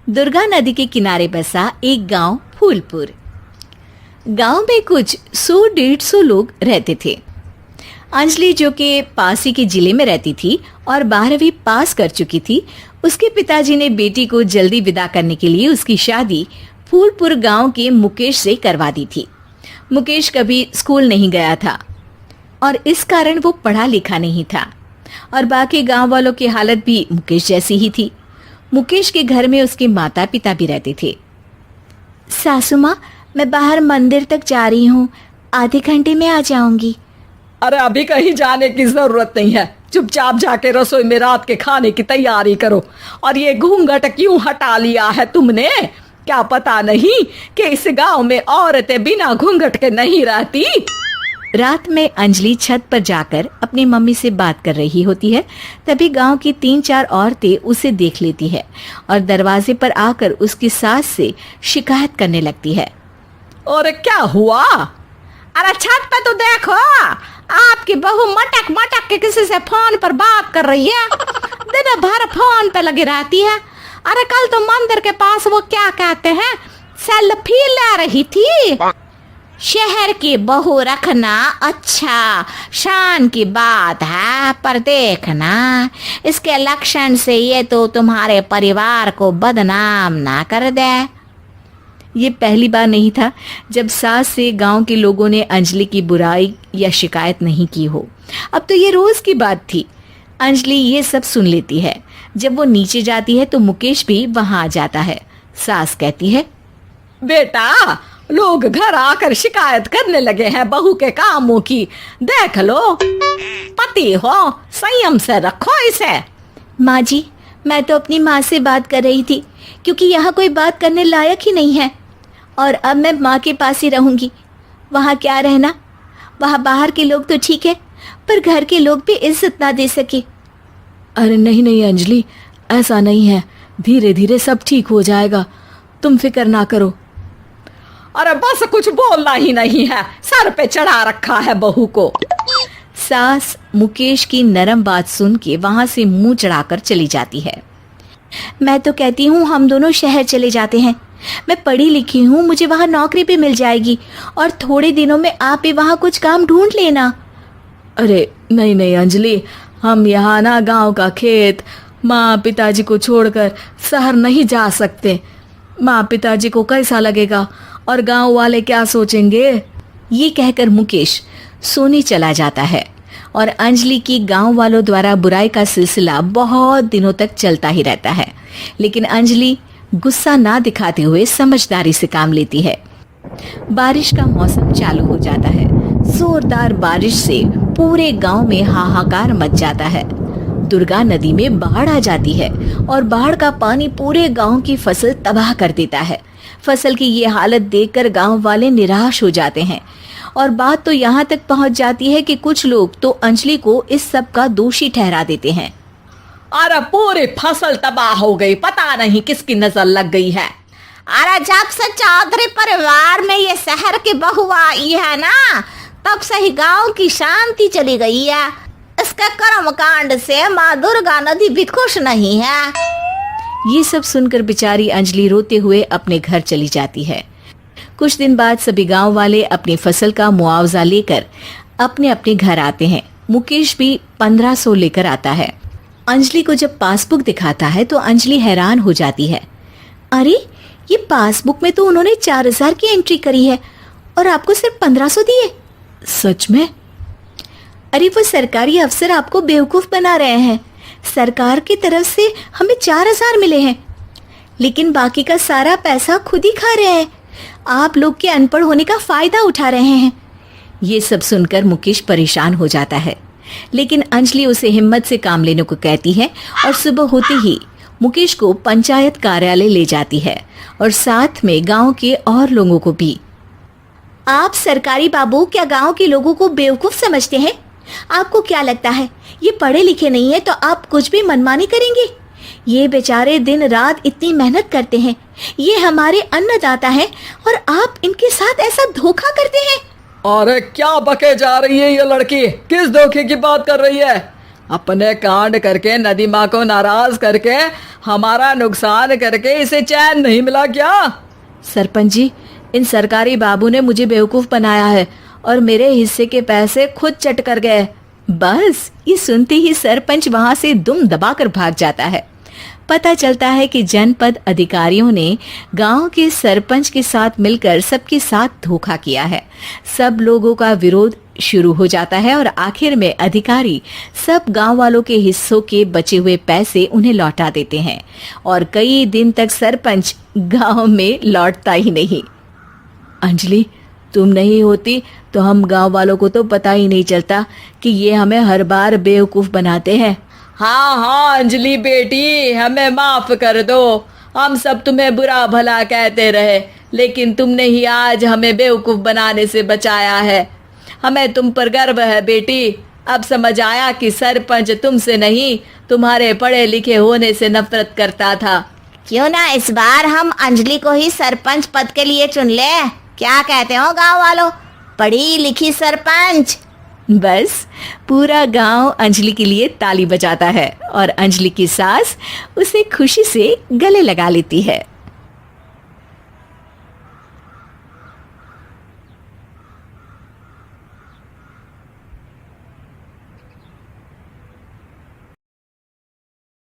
दुर्गा नदी के किनारे बसा एक गांव फूलपुर। गांव में कुछ 100-150 लोग रहते थे। अंजलि, जो कि पास ही के जिले में रहती थी और 12वीं पास कर चुकी थी, उसके पिताजी ने बेटी को जल्दी विदा करने के लिए उसकी शादी फूलपुर गांव के मुकेश से करवा दी थी। मुकेश कभी स्कूल नहीं गया था और इस कारण वो पढ़ा लिखा नहीं था और बाकी गांव वालों की हालत भी मुकेश जैसी ही थी। मुकेश के घर में उसके माता पिता भी रहते थे। सासू माँ, मैं बाहर मंदिर तक जा रही हूँ, आधे घंटे में आ जाऊंगी। अरे अभी कहीं जाने की जरूरत नहीं है, चुपचाप जाके रसोई में रात के खाने की तैयारी करो। और ये घूंघट क्यों हटा लिया है तुमने? क्या पता नहीं कि इस गांव में औरतें बिना घूंघट के नहीं रहती? रात में अंजलि छत पर जाकर अपनी मम्मी से बात कर रही होती है। तभी गांव की 3-4 औरतें उसे देख लेती है और दरवाजे पर आकर उसकी सास से शिकायत करने लगती है। और क्या हुआ? अरे छत पे तो देखो, आपकी बहू मटक मटक के किसी से फोन पर बात कर रही है। दिन भर फोन पे लगी रहती है। अरे कल तो मंदिर के पास वो क्या कहते हैं, सेल्फी ले रही थी। शहर की बहू रखना अच्छा शान की बात है, पर देखना इसके लक्षण से ये तो तुम्हारे परिवार को बदनाम ना कर दे। ये पहली बार नहीं था जब सास से गांव के लोगों ने अंजलि की बुराई या शिकायत नहीं की हो। अब तो ये रोज की बात थी। अंजलि ये सब सुन लेती है। जब वो नीचे जाती है तो मुकेश भी वहां आ जाता है। सास कहती है, बेटा, लोग घर आकर शिकायत करने लगे हैं बहू के कामों की, देख लो। पति हो, संयम से रखो इसे। माँ जी, मैं तो अपनी माँ से बात कर रही थी, क्योंकि यहाँ कोई बात करने लायक ही नहीं है और अब मैं माँ के पास ही रहूंगी। वहाँ क्या रहना, वहाँ बाहर के लोग तो ठीक है, पर घर के लोग भी इज्जत ना दे सके। अरे नहीं नहीं अंजलि, ऐसा नहीं है, धीरे धीरे सब ठीक हो जाएगा, तुम फिक्र ना करो। अरे बस कुछ बोलना ही नहीं है, सर पे चढ़ा रखा है बहू को। सास मुकेश की नरम बात सुन के वहां से मुंह चढ़ाकर चली जाती है। मैं तो कहती हूँ हम दोनों शहर चले जाते हैं। मैं पढ़ी लिखी हूँ, मुझे वहाँ नौकरी भी मिल जाएगी और थोड़े दिनों में आप भी वहाँ कुछ काम ढूंढ लेना। अरे नहीं नहीं अंजलि, हम यहाँ ना गांव का खेत, माँ पिताजी को छोड़कर शहर नहीं जा सकते। माँ पिताजी को कैसा लगेगा और गांव वाले क्या सोचेंगे? ये कहकर मुकेश सोने चला जाता है और अंजलि की गांव वालों द्वारा बुराई का सिलसिला बहुत दिनों तक चलता ही रहता है। लेकिन अंजलि गुस्सा ना दिखाते हुए समझदारी से काम लेती है। बारिश का मौसम चालू हो जाता है। जोरदार बारिश से पूरे गांव में हाहाकार मच जाता है। दुर्गा नदी में बाढ़ आ जाती है और बाढ़ का पानी पूरे गांव की फसल तबाह कर देता है। फसल की ये हालत देखकर गांव वाले निराश हो जाते हैं और बात तो यहाँ तक पहुँच जाती है कि कुछ लोग तो अंजलि को इस सब का दोषी ठहरा देते हैं। अरे पूरी फसल तबाह हो गई, पता नहीं किसकी नजर लग गई है। अरे जब से चौधरी परिवार में ये शहर की बहू आई है ना, तब से ही गांव की शांति चली गई है। इसके कर्म कांड से माँ दुर्गा नदी भी खुश नहीं है। ये सब सुनकर बेचारी अंजलि रोते हुए अपने घर चली जाती है। कुछ दिन बाद सभी गांव वाले अपनी फसल का मुआवजा लेकर अपने अपने घर आते हैं। मुकेश भी 1500 लेकर आता है। अंजलि को जब पासबुक दिखाता है तो अंजलि हैरान हो जाती है। अरे, ये पासबुक में तो उन्होंने 4000 की एंट्री करी है और आपको सिर्फ 1500 दिए। सच में? अरे वो सरकारी अफसर आपको बेवकूफ बना रहे हैं। सरकार की तरफ से हमें 4000 मिले हैं, लेकिन बाकी का सारा पैसा खुद ही खा रहे हैं। आप लोग के अनपढ़ होने का फायदा उठा रहे हैं। ये सब सुनकर मुकेश परेशान हो जाता है, लेकिन अंजलि उसे हिम्मत से काम लेने को कहती है और सुबह होते ही मुकेश को पंचायत कार्यालय ले जाती है और साथ में गांव के और लोगों को भी। आप सरकारी बाबू क्या गांव के लोगों को बेवकूफ समझते हैं? आपको क्या लगता है ये पढ़े लिखे नहीं है तो आप कुछ भी मनमानी करेंगे? ये बेचारे दिन रात इतनी मेहनत करते हैं, ये हमारे अन्नदाता हैं और आप इनके साथ ऐसा धोखा करते हैं। अरे क्या बके जा रही है ये लड़की, किस धोखे की बात कर रही है? अपने कांड करके नदी माँ को नाराज करके हमारा नुकसान करके इसे चैन नहीं मिला क्या? सरपंच जी, इन सरकारी बाबू ने मुझे बेवकूफ बनाया है और मेरे हिस्से के पैसे खुद चट कर गए। बस ये सुनते ही सरपंच वहां से दुम दबाकर भाग जाता है। पता चलता है कि जनपद अधिकारियों ने गांव के सरपंच के साथ मिलकर सबके साथ धोखा किया है। सब लोगों का विरोध शुरू हो जाता है और आखिर में अधिकारी सब गांव वालों के हिस्सों के बचे हुए पैसे उन्हें लौटा देते हैं और कई दिन तक सरपंच गांव में लौटता ही नहीं। अंजलि, तुम नहीं होती तो हम गांव वालों को तो पता ही नहीं चलता कि ये हमें हर बार बेवकूफ बनाते हैं। हाँ हाँ अंजलि बेटी, हमें माफ कर दो। हम सब तुम्हें बुरा भला कहते रहे, लेकिन तुमने ही आज हमें बेवकूफ बनाने से बचाया है। हमें तुम पर गर्व है बेटी। अब समझ आया कि सरपंच तुमसे नहीं, तुम्हारे पढ़े लिखे होने से नफरत करता था। क्यों ना इस बार हम अंजलि को ही सरपंच पद के लिए चुन ले? क्या कहते हो गांव वालों? पढ़ी लिखी सरपंच। बस पूरा गांव अंजलि के लिए ताली बजाता है और अंजलि की सास उसे खुशी से गले लगा लेती है।